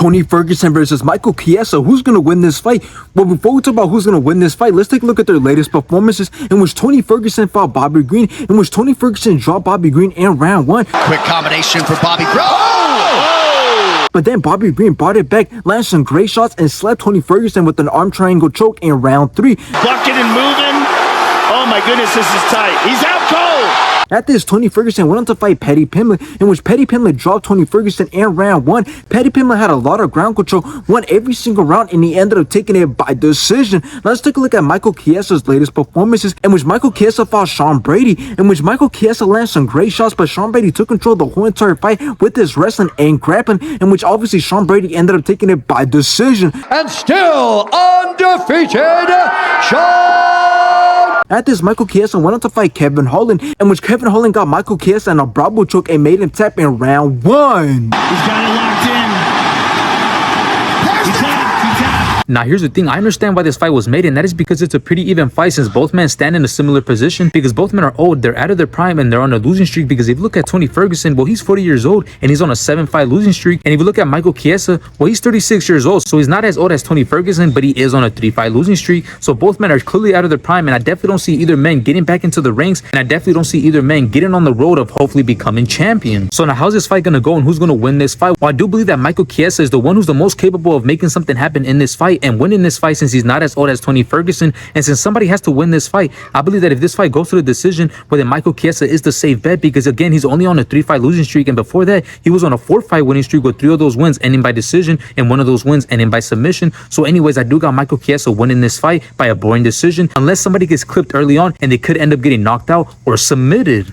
Tony Ferguson versus Michael Chiesa. Who's going to win this fight? Well, before we talk about who's going to win this fight, let's take a look at their latest performances in which Tony Ferguson fought Bobby Green, in which Tony Ferguson dropped Bobby Green in round 1. Quick combination for Bobby Green. But then Bobby Green brought it back, landed some great shots, and slapped Tony Ferguson with an arm triangle choke in round 3. Bucking and moving. Oh my goodness, this is tight. He's out cold. After this, Tony Ferguson went on to fight Paddy Pimblett, in which Paddy Pimblett dropped Tony Ferguson in round 1. Paddy Pimblett had a lot of ground control, won every single round, and he ended up taking it by decision. Now let's take a look at Michael Chiesa's latest performances, in which Michael Chiesa fought Sean Brady, in which Michael Chiesa landed some great shots, but Sean Brady took control of the whole entire fight with his wrestling and grappling, in which obviously Sean Brady ended up taking it by decision. And still undefeated, Sean! At this, Michael Chiesa went on to fight Kevin Holland, in which Kevin Holland got Michael Chiesa in a Bravo choke and made him tap in round 1. He's got it locked in. Now, here's the thing. I understand why this fight was made, and that is because it's a pretty even fight since both men stand in a similar position, because both men are old, they're out of their prime, and they're on a losing streak. Because if you look at Tony Ferguson, well, he's 40 years old, and he's on a 7-fight losing streak. And if you look at Michael Chiesa, well, he's 36 years old, so he's not as old as Tony Ferguson, but he is on a 3-fight losing streak. So both men are clearly out of their prime, and I definitely don't see either man getting back into the ranks, and I definitely don't see either man getting on the road of hopefully becoming champion. So now, how's this fight gonna go, and who's gonna win this fight? Well, I do believe that Michael Chiesa is the one who's the most capable of making something happen in this fight and winning this fight, since he's not as old as Tony Ferguson. And since somebody has to win this fight, I believe that if this fight goes to the decision, well, then Michael Chiesa is the safe bet, because again, he's only on a 3-fight losing streak, and before that, he was on a 4-fight winning streak with 3 of those wins ending by decision and 1 of those wins ending by submission. So anyways, I do got Michael Chiesa winning this fight by a boring decision, unless somebody gets clipped early on and they could end up getting knocked out or submitted.